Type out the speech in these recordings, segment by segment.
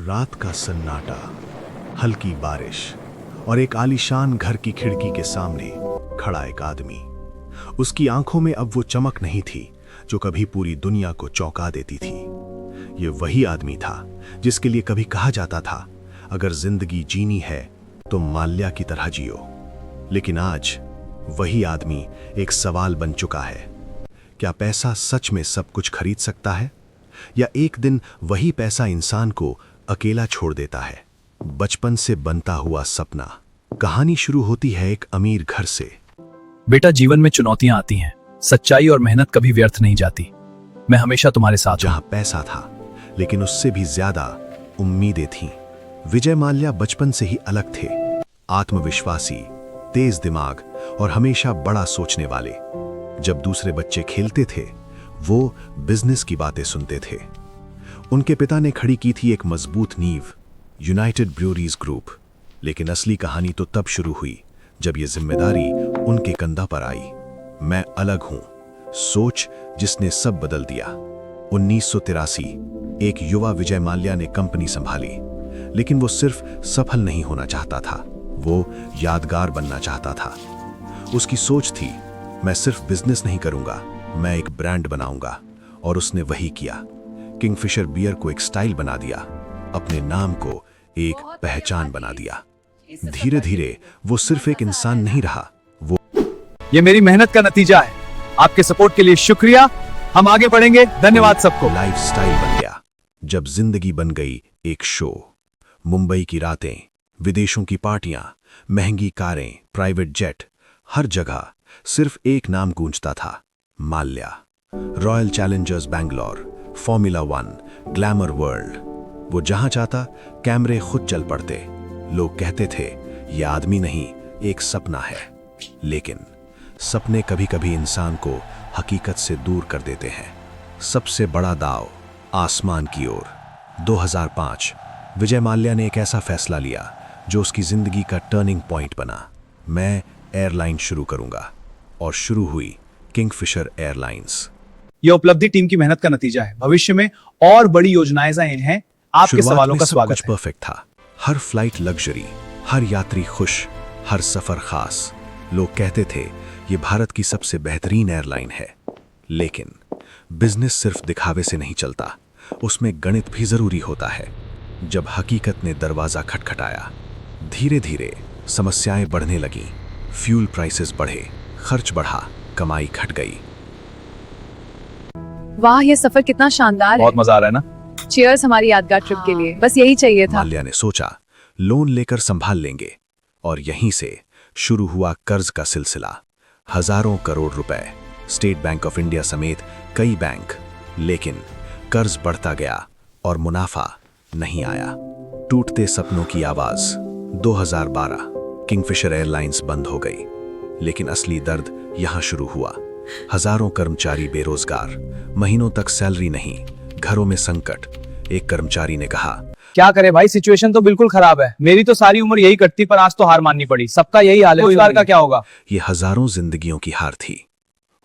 रात का सन्नाटा, हल्की बारिश और एक आलीशान घर की खिड़की के सामने खड़ा एक आदमी। उसकी आंखों में अब वो चमक नहीं थी जो कभी पूरी दुनिया को चौंका देती थी। ये वही आदमी था जिसके लिए कभी कहा जाता था, अगर जिंदगी जीनी है तो माल्या की तरह जियो। लेकिन आज वही आदमी एक सवाल बन चुका है। क्या पैसा सच में सब कुछ खरीद सकता है, या एक दिन वही पैसा इंसान को अकेला छोड़ देता है? बचपन से बनता हुआ सपना। कहानी शुरू होती है एक अमीर घर से। बेटा, जीवन में चुनौतियां आती हैं, सच्चाई और मेहनत कभी व्यर्थ नहीं जाती। मैं हमेशा तुम्हारे साथ हूं। जहां पैसा था, लेकिन उससे भी ज्यादा उम्मीदें थीं। विजय माल्या बचपन से ही अलग थे, आत्मविश्वासी, तेज दिमाग और हमेशा बड़ा सोचने वाले। जब दूसरे बच्चे खेलते थे, वो बिजनेस की बातें सुनते थे। उनके पिता ने खड़ी की थी एक मजबूत नींव, यूनाइटेड ब्रूअरीज ग्रुप। लेकिन असली कहानी तो तब शुरू हुई जब ये जिम्मेदारी उनके कंधा पर आई। मैं अलग हूं, सोच जिसने सब बदल दिया। 1983 एक युवा विजय माल्या ने कंपनी संभाली, लेकिन वो सिर्फ सफल नहीं होना चाहता था, वो यादगार बनना चाहता था। उसकी सोच थी, मैं सिर्फ बिजनेस नहीं करूंगा, मैं एक ब्रांड बनाऊंगा। और उसने वही किया। किंगफिशर बियर को एक स्टाइल बना दिया, अपने नाम को एक पहचान बना दिया। धीरे धीरे वो सिर्फ एक इंसान नहीं रहा, वो ये मेरी मेहनत का नतीजा है। आपके सपोर्ट के लिए शुक्रिया। हम आगे बढ़ेंगे। धन्यवाद सबको। लाइफस्टाइल बन गया। जब जिंदगी बन गई एक शो, मुंबई की रातें, विदेशों की पार्टियां, महंगी कारें, प्राइवेट जेट, हर जगह सिर्फ एक नाम गूंजता था, Mallya. Royal Challengers Bangalore, formula 1, glamour world. वो जहां चाहता कैमरे खुद चल पड़ते। लोग कहते थे, ये आदमी नहीं, एक सपना है। लेकिन सपने कभी कभी इंसान को हकीकत से दूर कर देते हैं। सबसे बड़ा दाव आसमान की ओर। 2005 विजय माल्या ने एक ऐसा फैसला लिया जो उसकी जिंदगी का टर्निंग पॉइंट बना। मैं एयरलाइन शुरू करूंगा। और शुरू हुई किंगफिशर एयरलाइंस। यह उपलब्धि टीम की मेहनत का नतीजा है। भविष्य में और बड़ी योजनाएं हैं। आपके सवालों का स्वागत कुछ है। परफेक्ट था। हर फ्लाइट लग्जरी, हर यात्री खुश, हर सफर खास। लोग कहते थे, ये भारत की सबसे बेहतरीन एयरलाइन है। लेकिन बिजनेस सिर्फ दिखावे से नहीं चलता, उसमें गणित भी जरूरी होता है। जब हकीकत ने दरवाजा खटखटाया, धीरे धीरे समस्याएं बढ़ने लगीं। फ्यूल प्राइसेस बढ़े, खर्च बढ़ा, कमाई घट गई। वाह, ये सफर कितना शानदार है। बहुत मजा आ रहा है ना? चीयर्स हमारी यादगार ट्रिप के लिए। बस यही चाहिए था। माल्या ने सोचा, लोन लेकर संभाल लेंगे। और यहीं से शुरू हुआ कर्ज का सिलसिला। हजारों करोड़ रुपए, स्टेट बैंक ऑफ इंडिया समेत कई बैंक। लेकिन कर्ज बढ़ता गया और मुनाफा नहीं आया। टूटते सपनों की आवाज। 2012 किंगफिशर एयरलाइंस बंद हो गई। लेकिन असली दर्द यहां शुरू हुआ। हजारों कर्मचारी बेरोजगार, महीनों तक सैलरी नहीं, घरों में संकट। एक कर्मचारी ने कहा, क्या करे भाई, सिचुएशन तो बिल्कुल खराब है। मेरी तो सारी उम्र यही कटती, पर आज तो हार माननी पड़ी। सबका यही हाल है, रोजगार का क्या होगा? ये हजारों जिंदगियों की हार थी।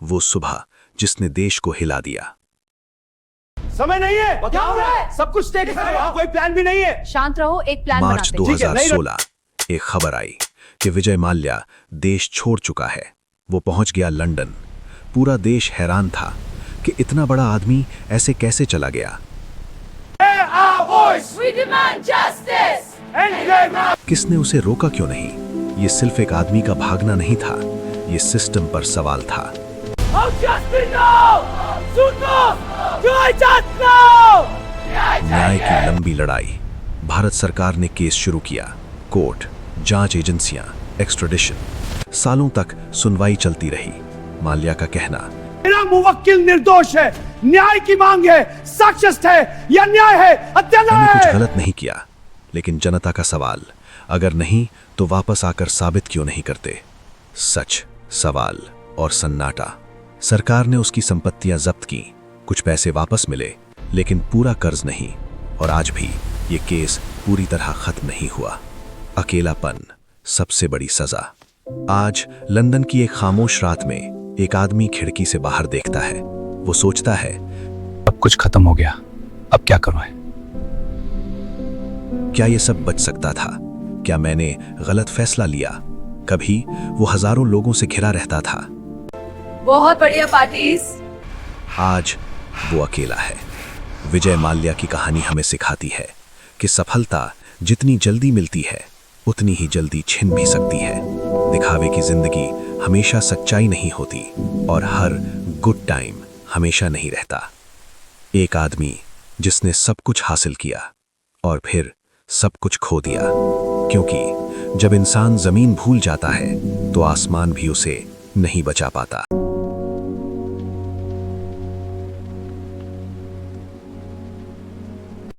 वो सुबह जिसने देश को हिला दिया। समय नहीं है, क्या हो रहा है? सब कुछ देख रहे हो, कोई प्लान भी नहीं है। शांत रहो, एक प्लान मार्च बनाते हैं। 2016 एक खबर आई कि विजय माल्या देश छोड़ चुका है। वो पहुंच गया लंदन। पूरा देश हैरान था कि इतना बड़ा आदमी ऐसे कैसे चला गया। किसने उसे रोका क्यों नहीं? ये सिर्फ एक आदमी का भागना नहीं था, ये सिस्टम पर सवाल था। न्याय की लंबी लड़ाई। भारत सरकार ने केस शुरू किया। कोर्ट, जांच एजेंसियां, एक्स्ट्राडिशन। सालों तक सुनवाई चलती रही। माल्या का कहना, मेरा मुवक्किल निर्दोष है, न्याय की मांग है, साक्ष्य है, यह न्याय है, अत्याचार मैंने है। कुछ गलत नहीं किया। लेकिन जनता का सवाल, अगर नहीं तो वापस आकर साबित क्यों नहीं करते? सच, सवाल और सन्नाटा। सरकार ने उसकी संपत्तियां जब्त की, कुछ पैसे वापस मिले, लेकिन पूरा कर्ज नहीं। और आज भी ये केस पूरी तरह खत्म नहीं हुआ। अकेलापन सबसे बड़ी सजा। आज लंदन की एक खामोश रात में एक आदमी खिड़की से बाहर देखता है। वो सोचता है, अब कुछ खत्म हो गया, अब क्या करूं? क्या ये सब बच सकता था? क्या मैंने गलत फैसला लिया? कभी वो हजारों लोगों से घिरा रहता था, बहुत बढ़िया पार्टीज। आज वो अकेला है। विजय माल्या की कहानी हमें सिखाती है कि सफलता जितनी जल्दी मिलती है उतनी ही जल्दी छिन भी सकती है। दिखावे की जिंदगी हमेशा सच्चाई नहीं होती और हर गुड टाइम हमेशा नहीं रहता। एक आदमी जिसने सब कुछ हासिल किया और फिर सब कुछ खो दिया, क्योंकि जब इंसान जमीन भूल जाता है तो आसमान भी उसे नहीं बचा पाता।